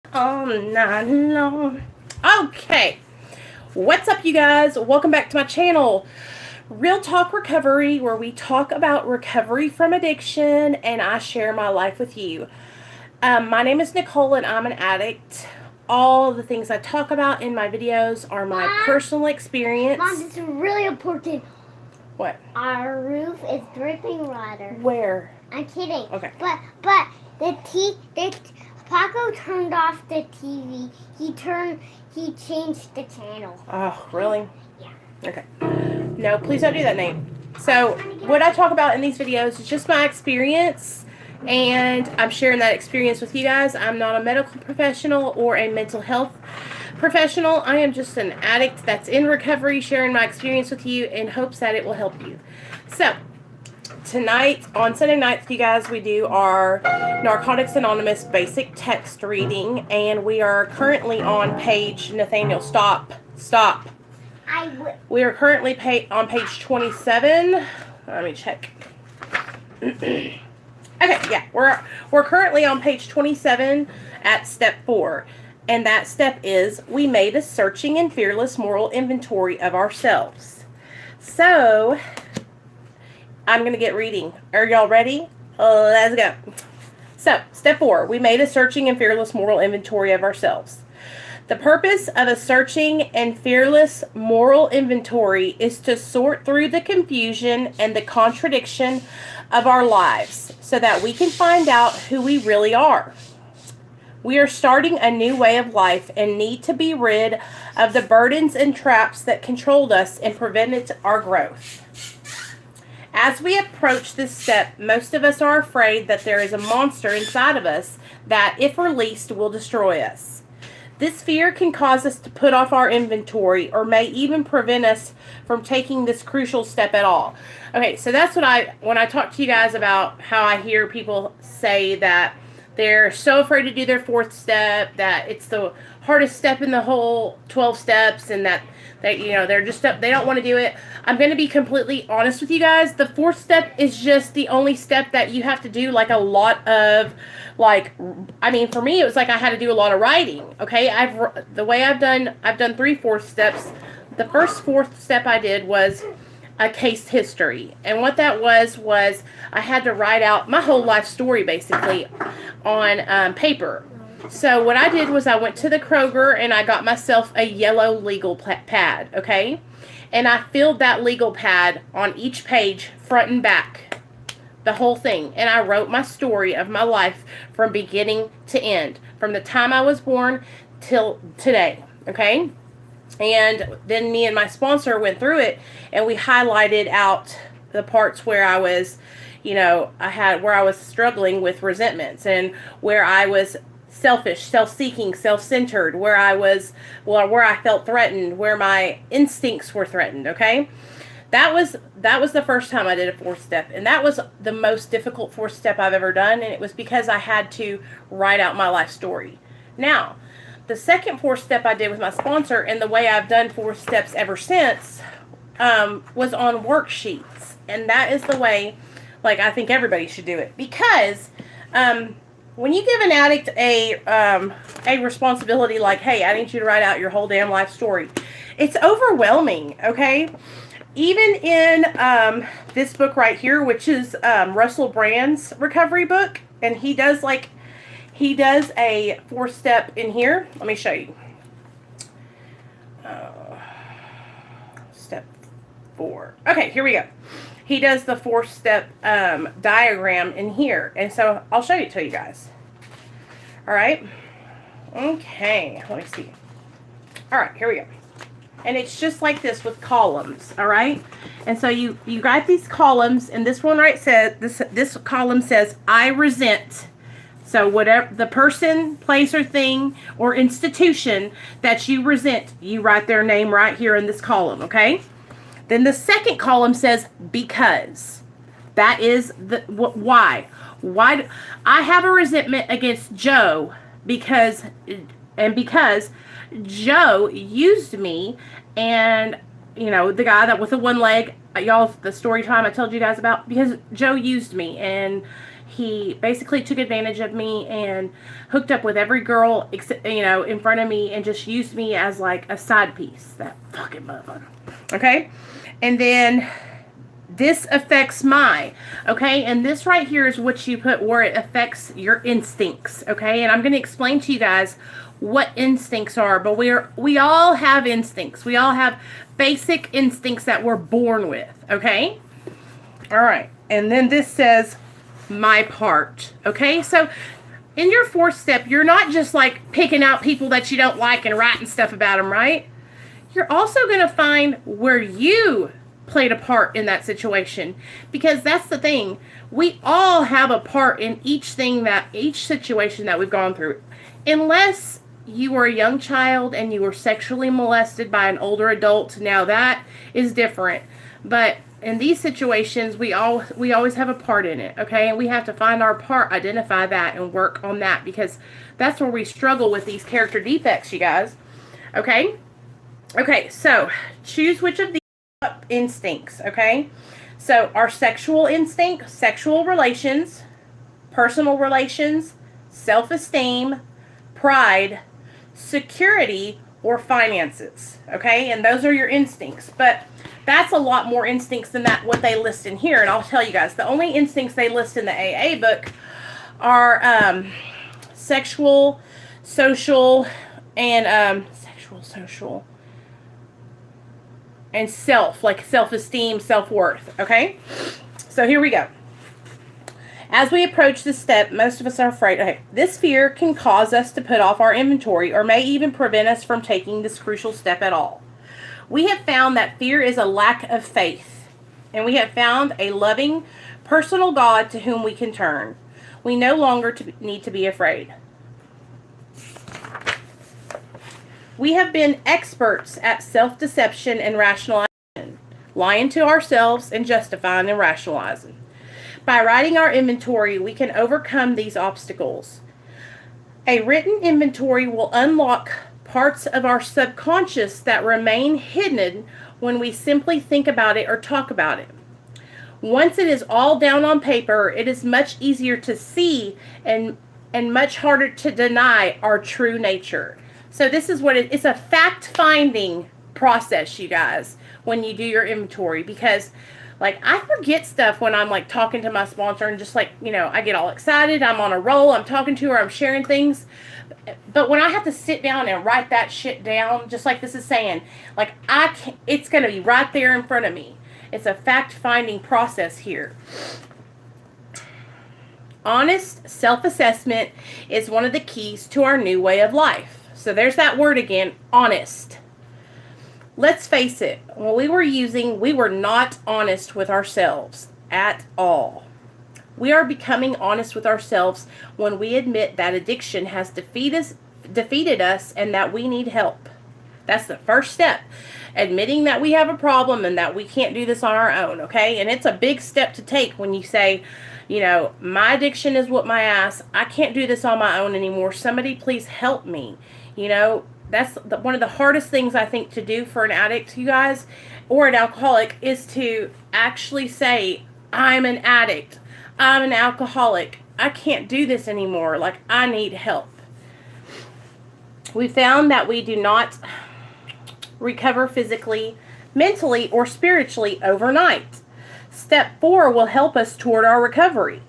all night long. Okay, what's up, you guys? Welcome back to my channel, Real Talk Recovery, where we talk about recovery from addiction and I share my life with you. My name is Nicole and I'm an addict. All the things I talk about in my videos are my personal experience. Mom, this is really important. What? Our roof is dripping water. Where? I'm kidding. Okay. But Paco turned off the TV. He changed the channel. Oh, really? Yeah. Okay. No, please don't do that, Nate. So, what I talk about in these videos is just my experience, and I'm sharing that experience with you guys. I'm not a medical professional or a mental health professional. I am just an addict that's in recovery, sharing my experience with you in hopes that it will help you. So, tonight, on Sunday nights, you guys, we do our Narcotics Anonymous basic text reading, and we are currently on page, Nathaniel, stop. We are currently on page 27. Let me check. Okay, yeah, we're currently on page 27 at step 4. And that step is, we made a searching and fearless moral inventory of ourselves. So, I'm going to get reading. Are y'all ready? Let's go. So, step 4, we made a searching and fearless moral inventory of ourselves. The purpose of a searching and fearless moral inventory is to sort through the confusion and the contradiction of our lives so that we can find out who we really are. We are starting a new way of life and need to be rid of the burdens and traps that controlled us and prevented our growth. As we approach this step, most of us are afraid that there is a monster inside of us that, if released, will destroy us. This fear can cause us to put off our inventory or may even prevent us from taking this crucial step at all. Okay, so that's what when I talk to you guys about how I hear people say that they're so afraid to do their 4th step, that it's the hardest step in the whole 12 steps, and that they're just, they don't want to do it. I'm going to be completely honest with you guys. The 4th step is just the only step that you have to do like a lot of, for me, it was like I had to do a lot of writing. Okay, I've done 3 4th steps. The first 4th step I did was a case history, and what that was I had to write out my whole life story basically on paper. So what I did was I went to the Kroger and I got myself a yellow legal pad, okay? And I filled that legal pad on each page, front and back, the whole thing. And I wrote my story of my life from beginning to end, from the time I was born till today, okay? And then me and my sponsor went through it and we highlighted out the parts where I was, where I was struggling with resentments and where I was selfish, self-seeking, self-centered, where I felt threatened, where my instincts were threatened, okay? That was the first time I did a 4th step, and that was the most difficult 4th step I've ever done, and it was because I had to write out my life story. Now, the second 4th step I did with my sponsor, and the way I've done 4th steps ever since, was on worksheets, and that is the way, I think everybody should do it, because, when you give an addict a responsibility like, hey, I need you to write out your whole damn life story, it's overwhelming, okay? Even in this book right here, which is Russell Brand's recovery book, and he does a 4th step in here. Let me show you. Step 4. Okay, here we go. He does the 4th step diagram in here. And so I'll show it to you guys. All right. Okay. Let me see. All right. Here we go. And it's just like this with columns. All right. And so you write these columns. And this one this column says, I resent. So whatever the person, place, or thing or institution that you resent, you write their name right here in this column. Okay. Then the second column says, because. That is why. Why I have a resentment against Joe because Joe used me, and the guy that with the one leg, y'all, the story time I told you guys about, because Joe used me and He basically took advantage of me and hooked up with every girl, in front of me, and just used me as like a side piece. That fucking motherfucker. Okay? And then this affects okay? And this right here is what you put where it affects your instincts, okay? And I'm going to explain to you guys what instincts are, but we all have instincts. We all have basic instincts that we're born with, okay? All right. And then this says my part, okay? So in your 4th step, you're not just like picking out people that you don't like and writing stuff about them, right? You're also going to find where you played a part in that situation, because that's the thing. We all have a part in each situation that we've gone through, unless you were a young child and you were sexually molested by an older adult. Now that is different, but in these situations, we always have a part in it, okay? And we have to find our part, identify that, and work on that, because that's where we struggle with these character defects, you guys. Okay? Okay, so choose which of these instincts, okay? So our sexual instinct, sexual relations, personal relations, self-esteem, pride, security, or finances, okay? And those are your instincts, but that's a lot more instincts than what they list in here. And I'll tell you guys, the only instincts they list in the AA book are sexual, social, and social, and self-esteem, self-worth, okay? So here we go. As we approach this step, most of us are afraid. Okay, this fear can cause us to put off our inventory, or may even prevent us from taking this crucial step at all. We have found that fear is a lack of faith, and we have found a loving, personal God to whom we can turn. We no longer need to be afraid. We have been experts at self-deception and rationalization, lying to ourselves and justifying and rationalizing. By writing our inventory, we can overcome these obstacles. A written inventory will unlock parts of our subconscious that remain hidden when we simply think about it or talk about it. Once it is all down on paper, it is much easier to see and much harder to deny our true nature. So this is what it's a fact-finding process, you guys, when you do your inventory, because like, I forget stuff when I'm, like, talking to my sponsor and just, like, I get all excited. I'm on a roll. I'm talking to her. I'm sharing things. But when I have to sit down and write that shit down, just like this is saying, like, it's going to be right there in front of me. It's a fact-finding process here. Honest self-assessment is one of the keys to our new way of life. So there's that word again, honest. Let's face it, when we were not honest with ourselves at all. We are becoming honest with ourselves when we admit that addiction has defeated us and that we need help. That's the first step. Admitting that we have a problem and that we can't do this on our own, okay? And it's a big step to take when you say, my addiction is what my ass. I can't do this on my own anymore. Somebody please help me. That's one of the hardest things I think to do for an addict, you guys, or an alcoholic, is to actually say, I'm an addict. I'm an alcoholic. I can't do this anymore. Like, I need help. We found that we do not recover physically, mentally, or spiritually overnight. Step 4 will help us toward our recovery.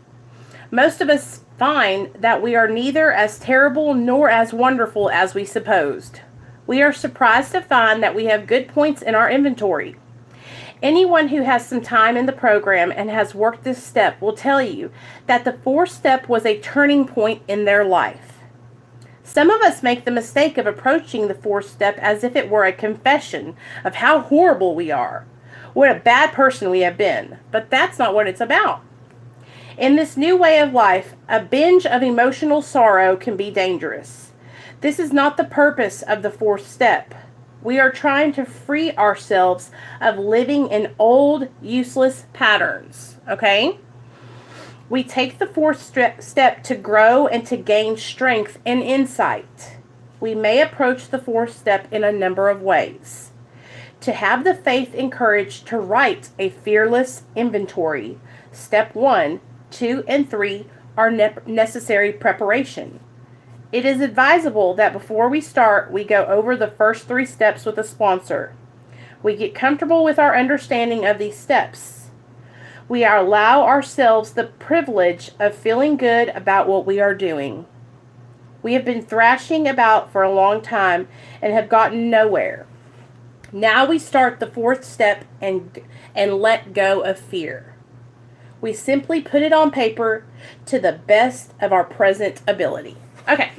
Most of us find that we are neither as terrible nor as wonderful as we supposed. We are surprised to find that we have good points in our inventory. Anyone who has some time in the program and has worked this step will tell you that the 4th step was a turning point in their life. Some of us make the mistake of approaching the 4th step as if it were a confession of how horrible we are, what a bad person we have been, but that's not what it's about. In this new way of life, a binge of emotional sorrow can be dangerous. This is not the purpose of the 4th step. We are trying to free ourselves of living in old, useless patterns, okay? We take the 4th step to grow and to gain strength and insight. We may approach the 4th step in a number of ways. To have the faith and courage to write a fearless inventory. Step 1, 2 and 3 are necessary preparation. It is advisable that before we start, we go over the first 3 steps with a sponsor. We get comfortable with our understanding of these steps. We allow ourselves the privilege of feeling good about what we are doing. We have been thrashing about for a long time and have gotten nowhere. Now we start the 4th step and let go of fear. We simply put it on paper to the best of our present ability. Okay,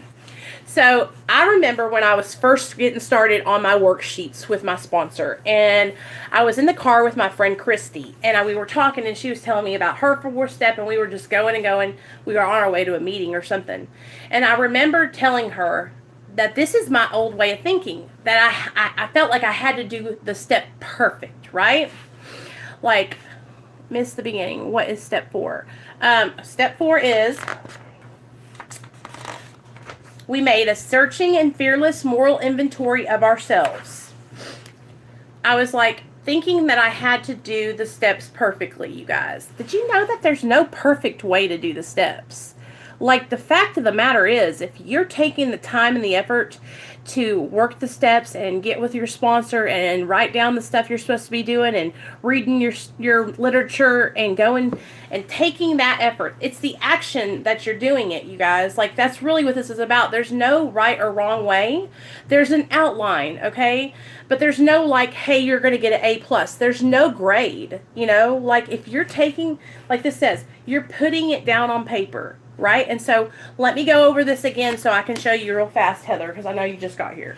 so I remember when I was first getting started on my worksheets with my sponsor, and I was in the car with my friend Krissy, and we were talking, and she was telling me about her 4th step, and we were just going and going. We were on our way to a meeting or something, and I remember telling her that this is my old way of thinking, that I felt like I had to do the step perfect, right? Like, missed the beginning. What is step 4? Step 4 is we made a searching and fearless moral inventory of ourselves. I was like thinking that I had to do the steps perfectly, you guys. Did you know that there's no perfect way to do the steps? Like, the fact of the matter is, if you're taking the time and the effort to work the steps and get with your sponsor and write down the stuff you're supposed to be doing and reading your literature and going and taking that effort, it's the action that you're doing it, you guys. Like, that's really what this is about. There's no right or wrong way. There's an outline, okay? But there's no like, hey, you're going to get an A+. There's no grade, you know? Like, if you're taking, like this says, you're putting it down on paper. Right? And so let me go over this again so I can show you real fast, Heather, because I know you just got here.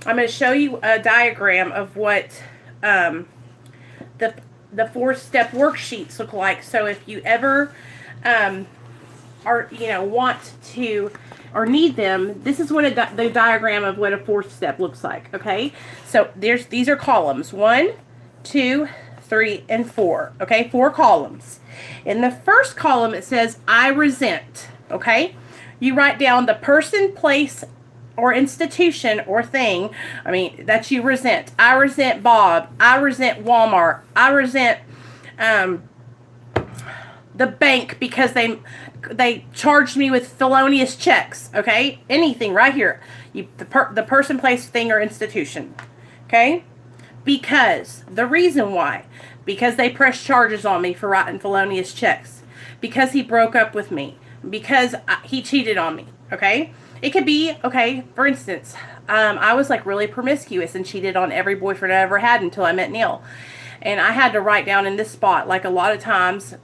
I'm going to show you a diagram of what the 4th step worksheets look like. So if you ever want to or need them, this is what the diagram of what a 4th step looks like. Okay? So these are columns. 1, 2, 3, and 4. Okay? 4 columns. In the first column, it says, I resent, okay? You write down the person, place, or institution or thing, that you resent. I resent Bob. I resent Walmart. I resent the bank because they charged me with felonious checks, okay? Anything right here. The person, place, thing, or institution, okay? Because, the reason why. Because they pressed charges on me for writing felonious checks. Because he broke up with me. Because he cheated on me. Okay? It could be, okay, for instance, I was like really promiscuous and cheated on every boyfriend I ever had until I met Neil. And I had to write down in this spot, like a lot of times,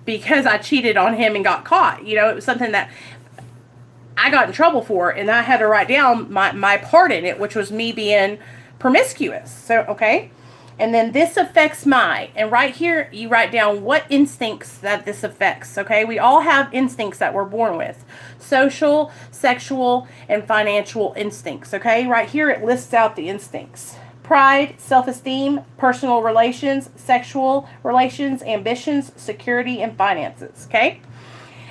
because I cheated on him and got caught. It was something that I got in trouble for, and I had to write down my part in it, which was me being promiscuous. So, okay? And then this affects and right here, you write down what instincts that this affects, okay? We all have instincts that we're born with. Social, sexual, and financial instincts, okay? Right here, it lists out the instincts. Pride, self-esteem, personal relations, sexual relations, ambitions, security, and finances, okay?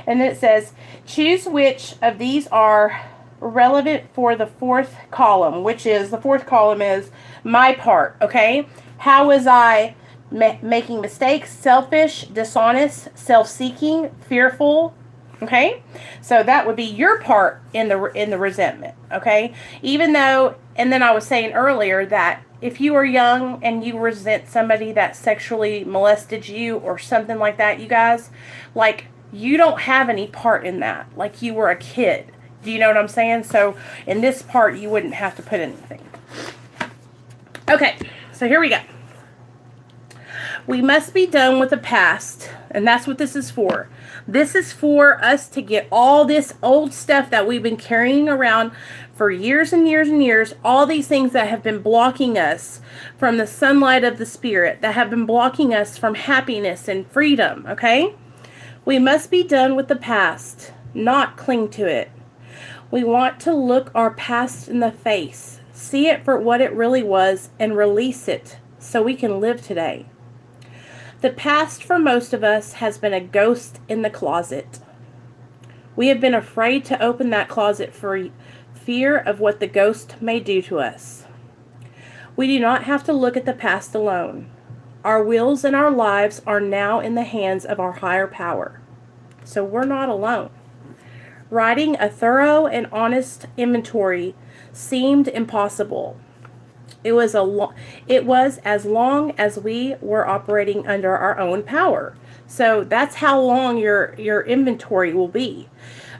And then it says, choose which of these are relevant for the 4th column, which is, the 4th column is my part, okay? How was I making mistakes, selfish, dishonest, self-seeking, fearful, okay? So that would be your part in the resentment, okay? Even though, and then I was saying earlier that if you are young and you resent somebody that sexually molested you or something like that, you guys, like, you don't have any part in that. Like, you were a kid. Do you know what I'm saying? So in this part, you wouldn't have to put anything. Okay, so here we go. We must be done with the past, and that's what this is for. This is for us to get all this old stuff that we've been carrying around for years and years and years, all these things that have been blocking us from the sunlight of the Spirit, that have been blocking us from happiness and freedom, okay? We must be done with the past, not cling to it. We want to look our past in the face, see it for what it really was, and release it so we can live today. The past for most of us has been a ghost in the closet. We have been afraid to open that closet for fear of what the ghost may do to us. We do not have to look at the past alone. Our wills and our lives are now in the hands of our higher power. So we're not alone. Writing a thorough and honest inventory seemed impossible. It was as long as we were operating under our own power. So that's how long your inventory will be.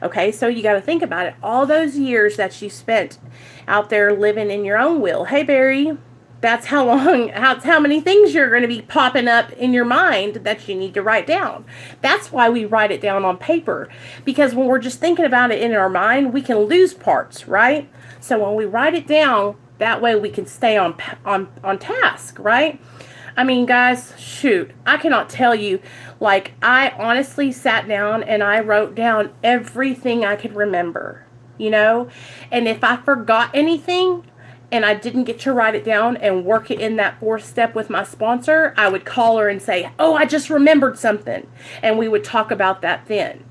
Okay, so you got to think about it. All those years that you spent out there living in your own will. Hey, Barry, that's how long, how many things you're going to be popping up in your mind that you need to write down. That's why we write it down on paper. Because when we're just thinking about it in our mind, we can lose parts, right? So when we write it down, that way we can stay on task, right? I mean, guys, shoot, I cannot tell you, like, I honestly sat down and I wrote down everything I could remember, you know? And if I forgot anything and I didn't get to write it down and work it in that 4th step with my sponsor, I would call her and say, oh, I just remembered something. And we would talk about that then.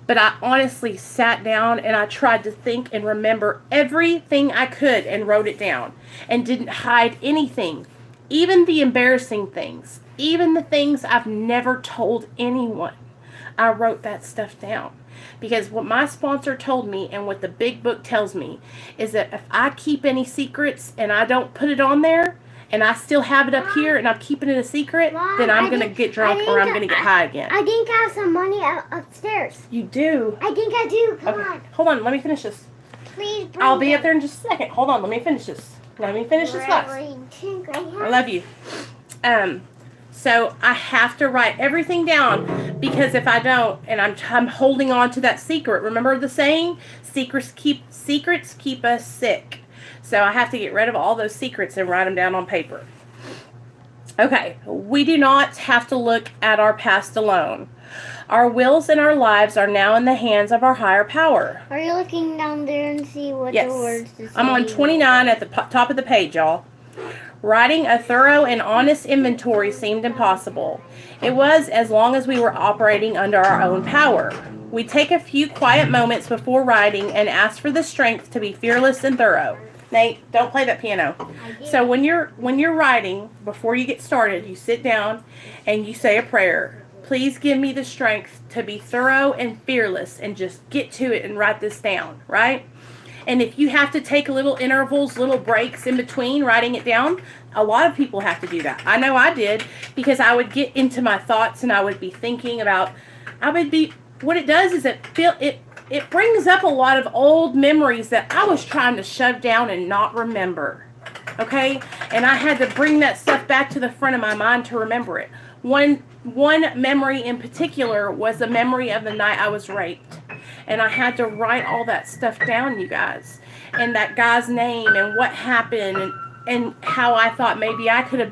But I honestly sat down and I tried to think and remember everything I could and wrote it down and didn't hide anything, even the embarrassing things, even the things I've never told anyone. I wrote that stuff down because what my sponsor told me and what the big book tells me is that if I keep any secrets and I don't put it on there, and I still have it up here, and I'm keeping it a secret, Mom, then I'm going to get drunk or I'm going to get high again. I think I have some money upstairs. You do? I think I do. Come Okay. on. Hold on. Let me finish this. Please bring I'll be them. up there in just a second. Hold on. Let me finish this. Let me finish this box. I love you. So I have to write everything down because if I don't, and I'm holding on to that secret. Remember the saying? Secrets keep us sick. So I have to get rid of all those secrets and write them down on paper. Okay, we do not have to look at our past alone. Our wills and our lives are now in the hands of our higher power. Are you looking down there and see what Yes. the words say? I'm on 29 at the top of the page, y'all. Writing a thorough and honest inventory seemed impossible. It was as long as we were operating under our own power. We take a few quiet moments before writing and ask for the strength to be fearless and thorough. Nate, don't play that piano. So when you're writing, before you get started, you sit down and you say a prayer. Please give me the strength to be thorough and fearless and just get to it and write this down, right? And if you have to take little intervals, little breaks in between writing it down, a lot of people have to do that. I know I did because I would get into my thoughts and I would be thinking about, what it does is it brings up a lot of old memories that I was trying to shove down and not remember. Okay? And I had to bring that stuff back to the front of my mind to remember it. One memory in particular was the memory of the night I was raped. And I had to write all that stuff down, you guys. And that guy's name and what happened and how I thought maybe I could have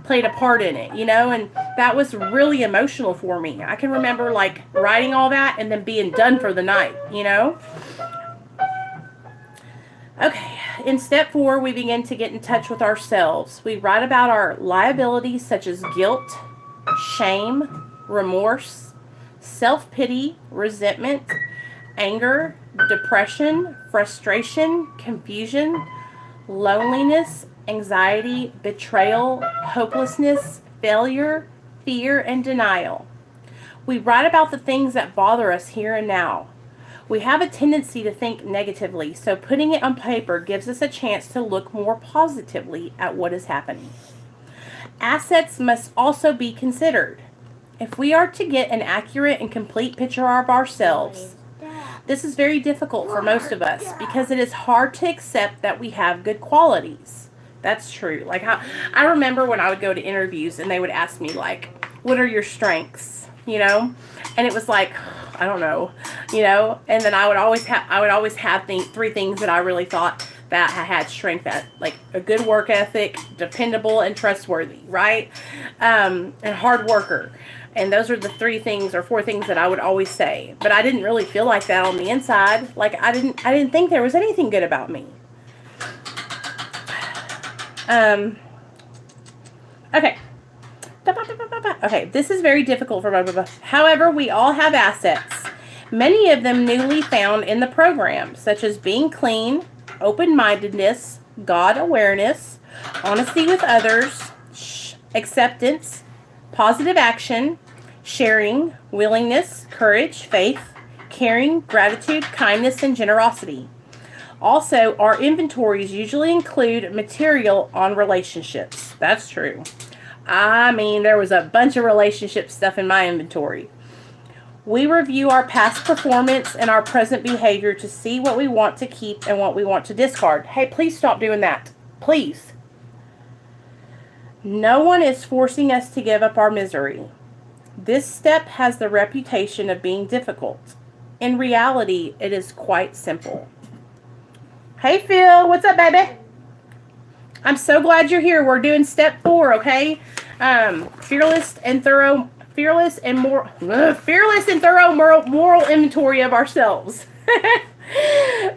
played a part in it, you know, and that was really emotional for me. I can remember like writing all that and then being done for the night, you know. Okay, in step 4, we begin to get in touch with ourselves. We write about our liabilities such as guilt, shame, remorse, self-pity, resentment, anger, depression, frustration, confusion, loneliness, anxiety, betrayal, hopelessness, failure, fear, and denial. We write about the things that bother us here and now. We have a tendency to think negatively, so putting it on paper gives us a chance to look more positively at what is happening. Assets must also be considered. If we are to get an accurate and complete picture of ourselves, this is very difficult for most of us because it is hard to accept that we have good qualities. That's true. Like I remember when I would go to interviews and they would ask me like, what are your strengths? You know? And it was like, I don't know, you know? And then I would always have 3 things that I really thought that I had strength at, like a good work ethic, dependable and trustworthy, right? And hard worker. And those are the 3 things or 4 things that I would always say. But I didn't really feel like that on the inside. Like I didn't think there was anything good about me. Okay. Okay, this is very difficult for me. However, we all have assets. Many of them newly found in the program, such as being clean, open-mindedness, God awareness, honesty with others, acceptance, positive action, sharing, willingness, courage, faith, caring, gratitude, kindness, and generosity. Also, our inventories usually include material on relationships. That's true. I mean, there was a bunch of relationship stuff in my inventory. We review our past performance and our present behavior to see what we want to keep and what we want to discard. Hey, please stop doing that. Please. No one is forcing us to give up our misery. This step has the reputation of being difficult. In reality, it is quite simple. Hey, Phil. What's up, baby? I'm so glad you're here. We're doing step 4, okay? Fearless and thorough moral inventory of ourselves.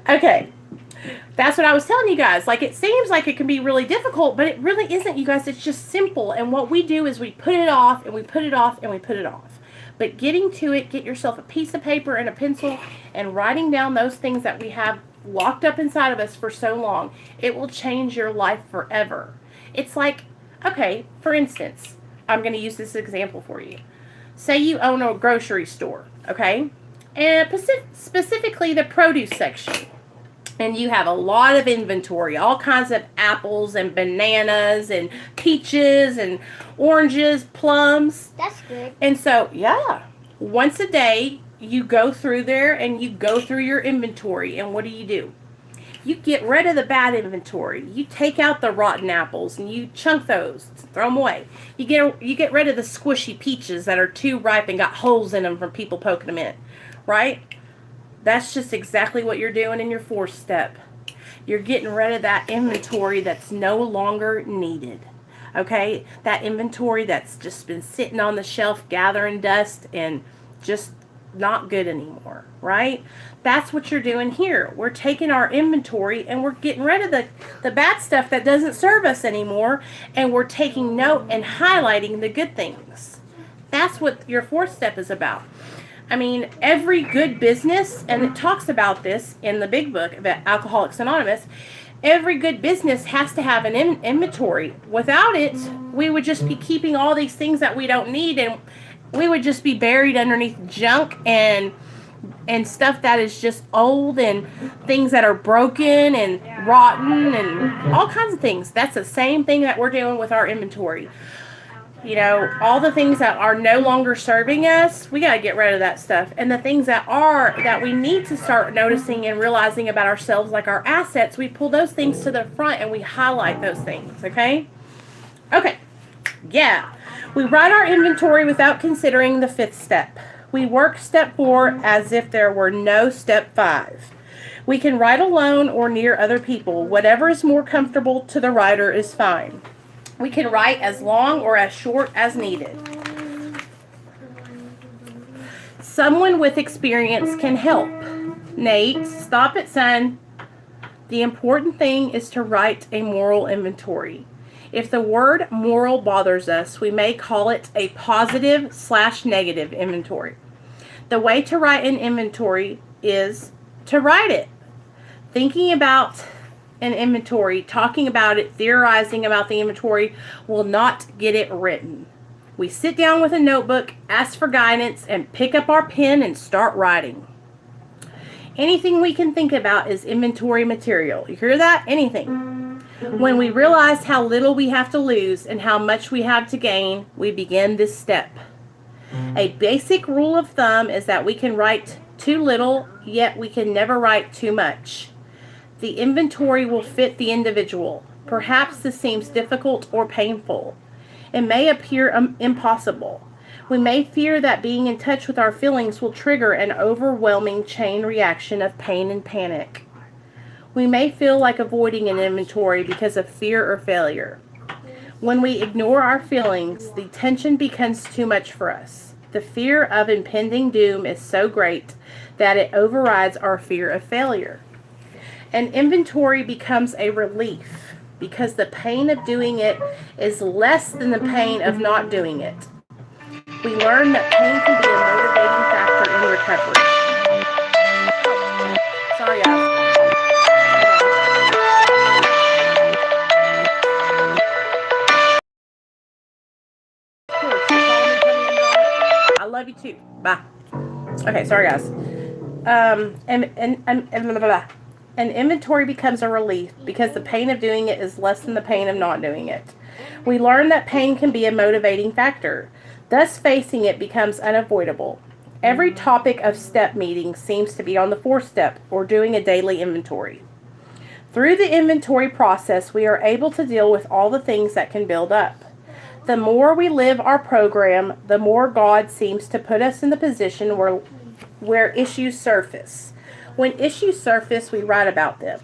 Okay. That's what I was telling you guys. Like, it seems like it can be really difficult, but it really isn't, you guys. It's just simple. And what we do is we put it off, and we put it off, and we put it off. But getting to it, get yourself a piece of paper and a pencil and writing down those things that we have locked up inside of us for so long. It will change your life forever. It's like, okay, for instance, I'm going to use this example for you. Say you own a grocery store, okay? And specifically the produce section. And you have a lot of inventory, all kinds of apples and bananas and peaches and oranges, plums. That's good. And so, yeah, once a day you go through there and you go through your inventory. And what do? You get rid of the bad inventory. You take out the rotten apples and you chunk those, throw them away. You get rid of the squishy peaches that are too ripe and got holes in them from people poking them in, right? That's just exactly what you're doing in your 4th step. You're getting rid of that inventory that's no longer needed. Okay? That inventory that's just been sitting on the shelf gathering dust and just not good anymore, right? That's what you're doing here. We're taking our inventory and we're getting rid of the bad stuff that doesn't serve us anymore, and we're taking note and highlighting the good things. That's what your 4th step is about. I mean, every good business, and it talks about this in the big book about Alcoholics Anonymous, every good business has to have an inventory. Without it, we would just be keeping all these things that we don't need, and we would just be buried underneath junk and stuff that is just old and things that are broken and rotten and all kinds of things. That's the same thing that we're doing with our inventory. You know, all the things that are no longer serving us, we got to get rid of that stuff. And the things that we need to start noticing and realizing about ourselves, like our assets, we pull those things to the front and we highlight those things, okay? Okay, yeah. We write our inventory without considering the 5th step. We work step 4 as if there were no step 5. We can write alone or near other people. Whatever is more comfortable to the writer is fine. We can write as long or as short as needed. Someone with experience can help. Nate, stop it, son. The important thing is to write a moral inventory. If the word moral bothers us, we may call it a positive/negative inventory. The way to write an inventory is to write it. Thinking about an inventory, talking about it, theorizing about the inventory will not get it written. We sit down with a notebook, ask for guidance, and pick up our pen and start writing. Anything we can think about is inventory material. You hear that? Anything. When we realize how little we have to lose and how much we have to gain, we begin this step. A basic rule of thumb is that we can write too little, yet we can never write too much. The inventory will fit the individual. Perhaps this seems difficult or painful. It may appear impossible. We may fear that being in touch with our feelings will trigger an overwhelming chain reaction of pain and panic. We may feel like avoiding an inventory because of fear or failure. When we ignore our feelings, the tension becomes too much for us. The fear of impending doom is so great that it overrides our fear of failure. An inventory becomes a relief because the pain of doing it is less than the pain of not doing it. We learn that pain can be a motivating factor in recovery. Sorry, guys. too. Bye. Okay, sorry guys. An inventory becomes a relief because the pain of doing it is less than the pain of not doing it. We learn that pain can be a motivating factor. Thus, facing it becomes unavoidable. Every topic of step meeting seems to be on the 4th step, or doing a daily inventory. Through the inventory process, we are able to deal with all the things that can build up. The more we live our program, the more God seems to put us in the position where issues surface. When issues surface, we write about them.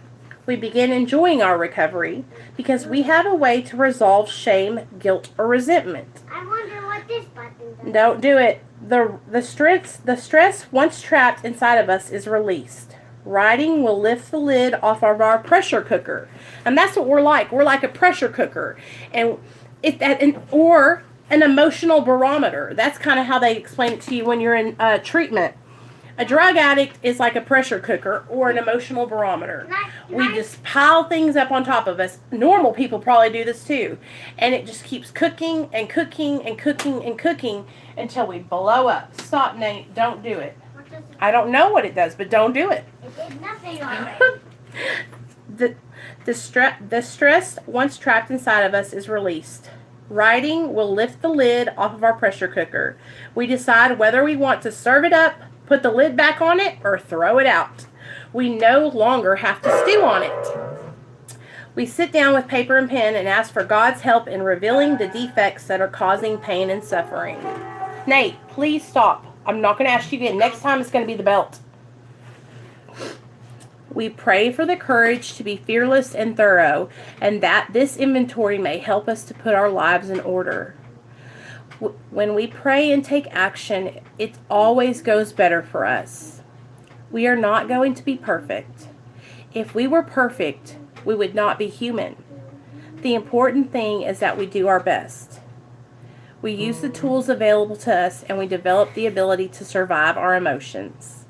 We begin enjoying our recovery because we have a way to resolve shame, guilt, or resentment. I wonder what this button does. Don't do it. The stress once trapped inside of us is released. Writing will lift the lid off of our pressure cooker. And that's what we're like. We're like a pressure cooker. Or an emotional barometer. That's kind of how they explain it to you when you're in treatment. A drug addict is like a pressure cooker or an emotional barometer. We just pile things up on top of us. Normal people probably do this too. And it just keeps cooking and cooking and cooking and cooking until we blow up. Stop, Nate. Don't do it. I don't know what it does, but don't do it. It did nothing already. The stress once trapped inside of us is released. Writing will lift the lid off of our pressure cooker. We decide whether we want to serve it up, put the lid back on it, or throw it out. We no longer have to stew on it. We sit down with paper and pen and ask for God's help in revealing the defects that are causing pain and suffering. Nate, please stop. I'm not going to ask you again. Next time it's going to be the belt. We pray for the courage to be fearless and thorough, and that this inventory may help us to put our lives in order. When we pray and take action, it always goes better for us. We are not going to be perfect. If we were perfect, we would not be human. The important thing is that we do our best. We use the tools available to us, and we develop the ability to survive our emotions.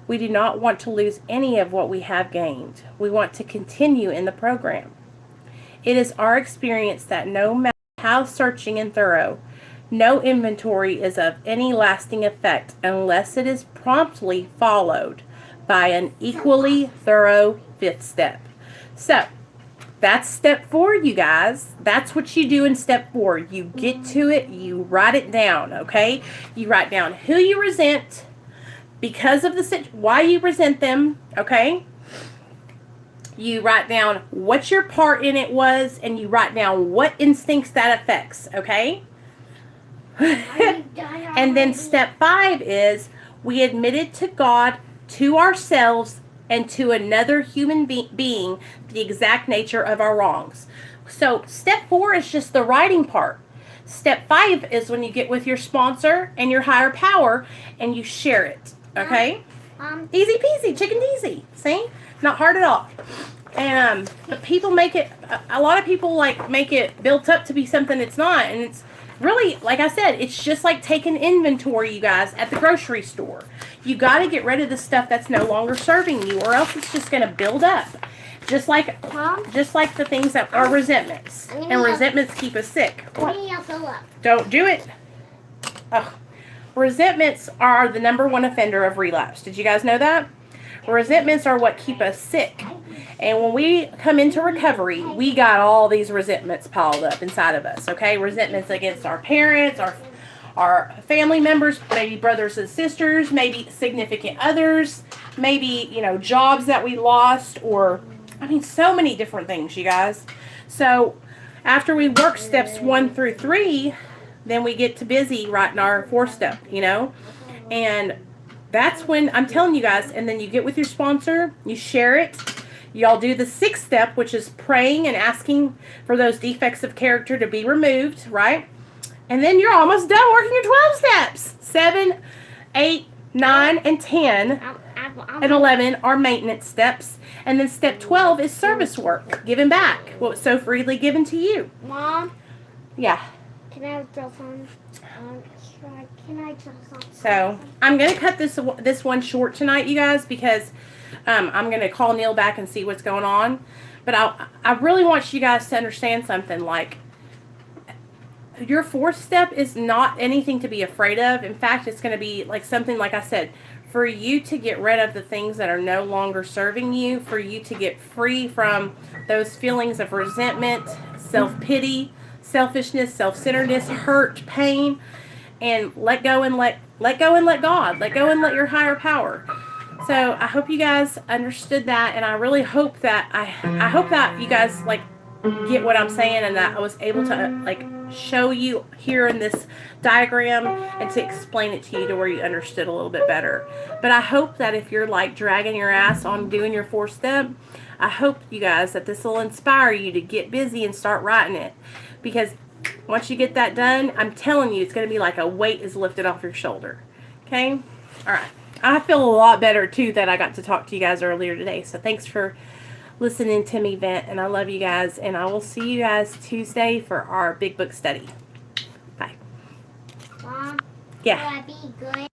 We do not want to lose any of what we have gained. We want to continue in the program. It is our experience that no matter how searching and thorough, no inventory is of any lasting effect unless it is promptly followed by an equally thorough 5th step. So, that's step 4, you guys. That's what you do in step 4. You get to it, you write it down, okay? You write down who you resent, because of why you resent them, okay? You write down what your part in it was, and you write down what instincts that affects, okay? And then step 5 is we admit it to God, to ourselves, and to another human being the exact nature of our wrongs. So step 4 is just the writing part. Step 5 is when you get with your sponsor and your higher power and you share it. Okay? Easy peasy, chicken easy. See? Not hard at all. And but people make it, a lot of people like make it built up to be something it's not. And it's really, like I said, it's just like taking inventory, you guys, at the grocery store. You got to get rid of the stuff that's no longer serving you, or else it's just going to build up. Just like the things that are resentments. And resentments keep us sick. Don't do it. Ugh. Resentments are the #1 offender of relapse. Did you guys know that? Resentments are what keep us sick. And when we come into recovery, we got all these resentments piled up inside of us, okay? Resentments against our parents, our family members, maybe brothers and sisters, maybe significant others, maybe, jobs that we lost, or, so many different things, you guys. So after we work steps 1 through 3, then we get to busy writing our 4th step, and that's when I'm telling you guys, and then you get with your sponsor, you share it, y'all do the 6th step, which is praying and asking for those defects of character to be removed, right? And then you're almost done working your 12 steps. 7, 8, 9, and 10, and 11 are maintenance steps. And then step 12 is service work, giving back what was so freely given to you. Mom? Yeah. Can I draw some? So I'm gonna cut this one short tonight, you guys, because I'm gonna call Neil back and see what's going on. But I really want you guys to understand something. Like, your fourth step is not anything to be afraid of. In fact, it's going to be like something, like I said, for you to get rid of the things that are no longer serving you, for you to get free from those feelings of resentment, self-pity, selfishness, self-centeredness, hurt, pain, and let go and let go and let God. Let go and let your higher power. So I hope you guys understood that, and I really hope that I hope that you guys like get what I'm saying, and that I was able to like show you here in this diagram and to explain it to you to where you understood a little bit better. But I hope that if you're like dragging your ass on doing your fourth step, I hope you guys that this will inspire you to get busy and start writing it, because once you get that done, I'm telling you, it's going to be like a weight is lifted off your shoulder. Okay? All right. I feel a lot better, too, that I got to talk to you guys earlier today. So thanks for listening to me vent, and I love you guys. And I will see you guys Tuesday for our big book study. Bye. Mom, yeah. will I be good?